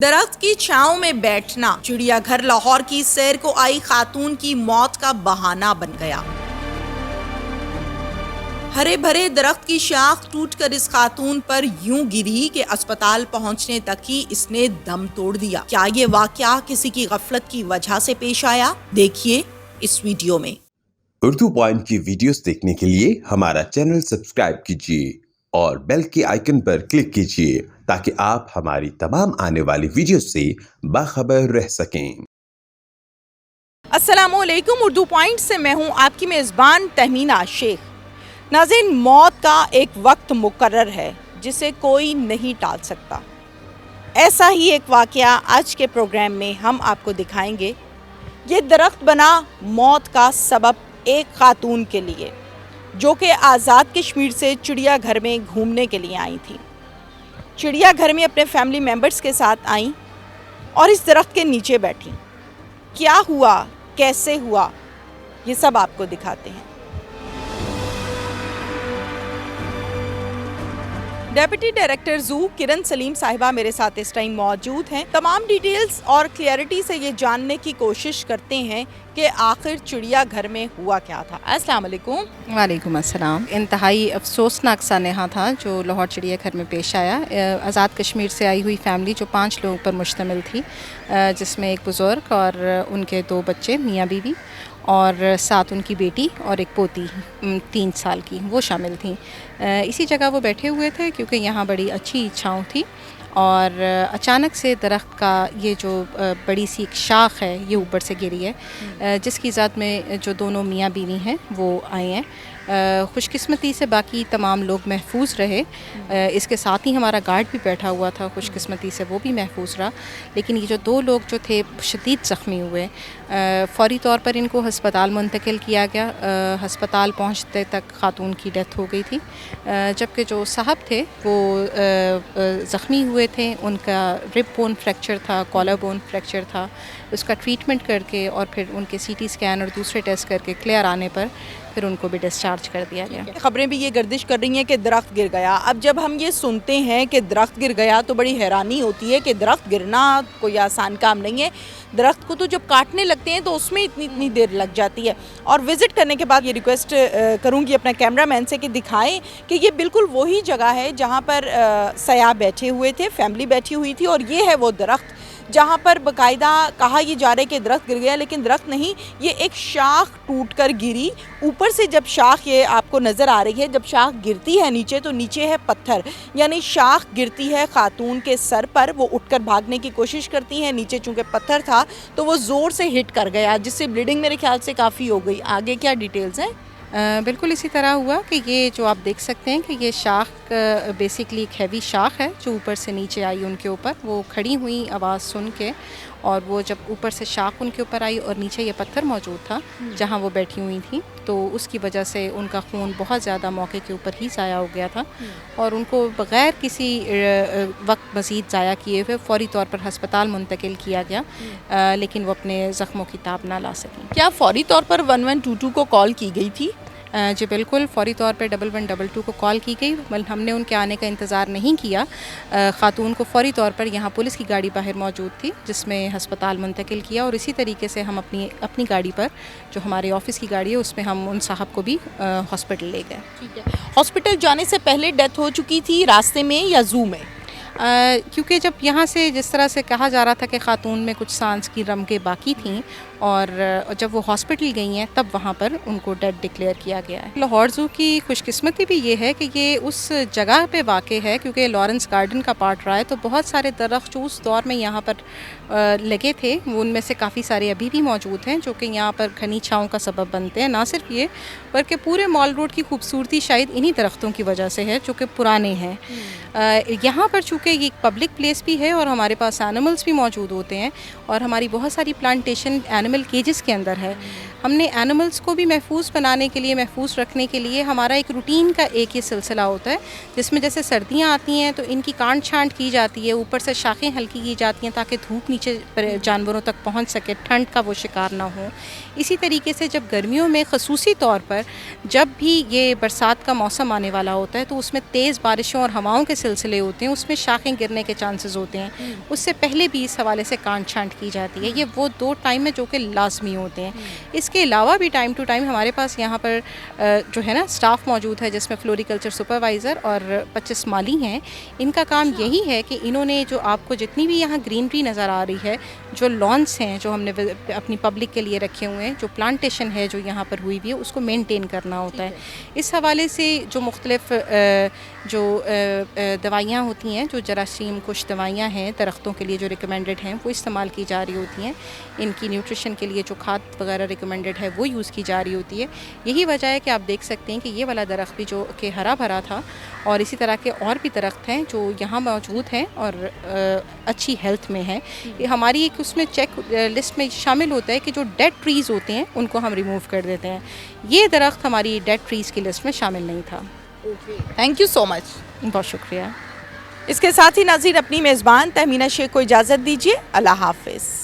दरख्त की छांव में बैठना चिड़ियाघर लाहौर की सैर को आई खातून की मौत का बहाना बन गया। हरे भरे दरख्त की शाख टूटकर इस खातून पर यूं गिरी कि अस्पताल पहुंचने तक ही इसने दम तोड़ दिया। क्या ये वाकया किसी की गफलत की वजह से पेश आया? देखिए इस वीडियो में। उर्दू पॉइंट की वीडियोस देखने के लिए हमारा चैनल सब्सक्राइब कीजिए और बेल के आइकन पर क्लिक कीजिए ताकि आप हमारी तमाम आने वाली वीडियो से बाखबर रह सकें। अस्सलामुअलैकुम, उर्दू पॉइंट से मैं हूं आपकी मेज़बान तहमीना शेख। नाज़रीन, मौत का एक वक्त मुकर्रर है जिसे कोई नहीं टाल सकता। ऐसा ही एक वाकया आज के प्रोग्राम में हम आपको दिखाएंगे। ये दरख्त बना मौत का सबब एक खातून के लिए जो कि आज़ाद कश्मीर से चिड़ियाघर में घूमने के लिए आई थी। चिड़ियाघर में अपने फैमिली मेम्बर्स के साथ आई और इस दरख्त के नीचे बैठी। क्या हुआ, कैसे हुआ, ये सब आपको दिखाते हैं। डेप्यूटी डायरेक्टर जू किरण सलीम साहिबा मेरे साथ इस टाइम मौजूद हैं। तमाम डिटेल्स और क्लैरिटी से ये जानने की कोशिश करते हैं कि आखिर चिड़ियाघर में हुआ क्या था। अस्सलाम वालेकुम। वालेकुम अस्सलाम। इंतहाई अफसोसनाक सानेहा था जो लाहौर चिड़ियाघर में पेश आया। आज़ाद कश्मीर से आई हुई फैमिली जो 5 लोगों पर मुश्तमिल थी, जिसमें एक बुज़ुर्ग और उनके 2 बच्चे मियाँ बीवी और साथ उनकी बेटी और एक पोती 3 साल की, वो शामिल थी। इसी जगह वो बैठे हुए थे क्योंकि यहाँ बड़ी अच्छी छाँव थी और अचानक से दरख्त का ये जो बड़ी सी एक शाख है ये ऊपर से गिरी है, जिसकी ज़द में जो दोनों मियाँ बीवी हैं वो आए हैं। खुशकिस्मती से बाकी तमाम लोग महफूज रहे। इसके साथ ही हमारा गार्ड भी बैठा हुआ था, खुशकिस्मती से वो भी महफूज रहा। लेकिन ये जो 2 लोग जो थे शदीद ज़ख्मी हुए, फ़ौरी तौर पर इनको हस्पताल मुंतकिल किया गया। हस्पताल पहुंचते तक खातून की डेथ हो गई थी, जबकि जो साहब थे वो ज़ख्मी हुए थे। उनका रिब बोन फ्रैक्चर था, कॉलर बोन फ्रैक्चर था। उसका ट्रीटमेंट करके और फिर उनके CT स्कैन और दूसरे टेस्ट करके क्लियर आने पर फिर उनको भी डिस्चार्ज कर दिया गया। खबरें भी ये गर्दिश कर रही हैं कि दरख्त गिर गया। अब जब हम ये सुनते हैं कि दरख्त गिर गया तो बड़ी हैरानी होती है कि दरख्त गिरना कोई आसान काम नहीं है। दरख्त को तो जब काटने लगते हैं तो उसमें इतनी देर लग जाती है। और विज़िट करने के बाद ये रिक्वेस्ट करूँगी अपना कैमरामैन से कि दिखाएं कि ये बिल्कुल वही जगह है जहाँ पर सयाह बैठे हुए थे, फैमिली बैठी हुई थी। और ये है वो दरख्त जहाँ पर बाकायदा कहा ये जा रहा है कि दरख्त गिर गया, लेकिन दरख्त नहीं, ये एक शाख टूटकर गिरी। ऊपर से जब शाख, ये आपको नज़र आ रही है, जब शाख गिरती है नीचे तो नीचे है पत्थर, यानी शाख गिरती है खातून के सर पर। वो उठकर भागने की कोशिश करती हैं, नीचे चूँकि पत्थर था तो वो ज़ोर से हिट कर गया, जिससे ब्लीडिंग मेरे ख्याल से काफ़ी हो गई। आगे क्या डिटेल्स हैं? बिल्कुल इसी तरह हुआ कि ये जो आप देख सकते हैं कि ये शाख बेसिकली एक हैवी शाख है जो ऊपर से नीचे आई उनके ऊपर। वो खड़ी हुई आवाज़ सुन के, और वो जब ऊपर से शाख उनके ऊपर आई और नीचे ये पत्थर मौजूद था जहाँ वो बैठी हुई थी, तो उसकी वजह से उनका खून बहुत ज़्यादा मौके के ऊपर ही ज़ाया हो गया था। और उनको बग़ैर किसी वक्त मज़ीद ज़ाया किए हुए फ़ौरी तौर पर हस्पताल मुंतकिल किया गया, लेकिन वो अपने ज़ख्मों की ताब ना ला सकें। क्या फ़ौरी तौर पर 1122 को कॉल की गई थी? जी बिल्कुल, फ़ौरी तौर पे 1122 को कॉल की गई। बल्कि हमने उनके आने का इंतज़ार नहीं किया। ख़ातून को फ़ौरी तौर पर यहाँ पुलिस की गाड़ी बाहर मौजूद थी जिसमें हस्पताल मुंतकिल किया, और इसी तरीके से हम अपनी गाड़ी पर, जो हमारे ऑफ़िस की गाड़ी है, उसमें हम उन साहब को भी हॉस्पिटल ले गए। ठीक है। हॉस्पिटल जाने से पहले डेथ हो चुकी थी रास्ते में या ज़ू में? क्योंकि जब यहाँ से जिस तरह से कहा जा रहा था कि ख़ातून में कुछ सांस की रमकें बाकी थीं, और जब वो हॉस्पिटल गई हैं तब वहाँ पर उनको डेड डिक्लेयर किया गया है। लाहौर ज़ू की खुशकिस्मती भी ये है कि ये उस जगह पे वाक़े है क्योंकि लॉरेंस गार्डन का पार्ट रहा है, तो बहुत सारे दरख्त जो उस दौर में यहाँ पर लगे थे वो उनमें से काफ़ी सारे अभी भी मौजूद हैं जो कि यहाँ पर घनी छाँव का सबब बनते हैं। ना सिर्फ ये, बल्कि पूरे मॉल रोड की खूबसूरती शायद इन्हीं दरख्तों की वजह से है जो कि पुराने हैं। यहाँ पर चूँकि ये एक पब्लिक प्लेस भी है और हमारे पास एनिमल्स भी मौजूद होते हैं, और हमारी बहुत सारी प्लांटेशन एनिमल केजेस के अंदर है। हमने एनिमल्स को भी महफूज बनाने के लिए, महफूज रखने के लिए हमारा एक रूटीन का एक ही सिलसिला होता है जिसमें जैसे सर्दियाँ आती हैं तो इनकी काट छांट की जाती है, ऊपर से शाखें हल्की की जाती हैं ताकि धूप नीचे जानवरों तक पहुंच सके, ठंड का वो शिकार ना हो। इसी तरीके से जब गर्मियों में ख़ुसूसी तौर पर जब भी ये बरसात का मौसम आने वाला होता है तो उसमें तेज़ बारिशों और हवाओं के सिलसिले होते हैं, उसमें शाख शाखें गिरने के चांसेस होते हैं, उससे पहले भी इस हवाले से काट छांट की जाती है। ये वो 2 टाइम है जो कि लाजमी होते हैं। इसके अलावा भी टाइम टू टाइम हमारे पास यहाँ पर जो है ना स्टाफ मौजूद है, जिसमें फ्लोरिकल्चर सुपरवाइज़र और 25 माली हैं। इनका काम यही है कि इन्होंने जो आपको जितनी भी यहाँ ग्रीनरी नज़र आ रही है, जो लॉन्स हैं जो हमने अपनी पब्लिक के लिए रखे हुए हैं, जो प्लांटेशन है जो यहाँ पर हुई हुई है, उसको मेंटेन करना होता है। इस हवाले से जो मुख्तलिफ जो दवाइयाँ होती हैं, जो जरासीम कुछ दवाइयाँ हैं दरख्तों के लिए जो रिकमेंडेड हैं, वो इस्तेमाल की जा रही होती हैं। इनकी न्यूट्रिशन के लिए जो खाद वगैरह रिकमेंडेड है वो यूज़ की जा रही होती है। यही वजह है कि आप देख सकते हैं कि ये वाला दरख्त भी जो कि हरा भरा था, और इसी तरह के और भी दरख्त हैं जो यहाँ मौजूद हैं और अच्छी हेल्थ में हैं। ये हमारी एक उसमें चेक लिस्ट में शामिल होता है कि जो डेड ट्रीज़ होते हैं उनको हम रिमूव कर देते हैं। ये दरख्त हमारी डेड ट्रीज़ की लिस्ट में शामिल नहीं था। Thank you so much. बहुत शुक्रिया। इसके साथ ही नाज़रीन, अपनी मेज़बान तहमीना शेख को इजाज़त दीजिए। अल्लाह हाफ़िज़।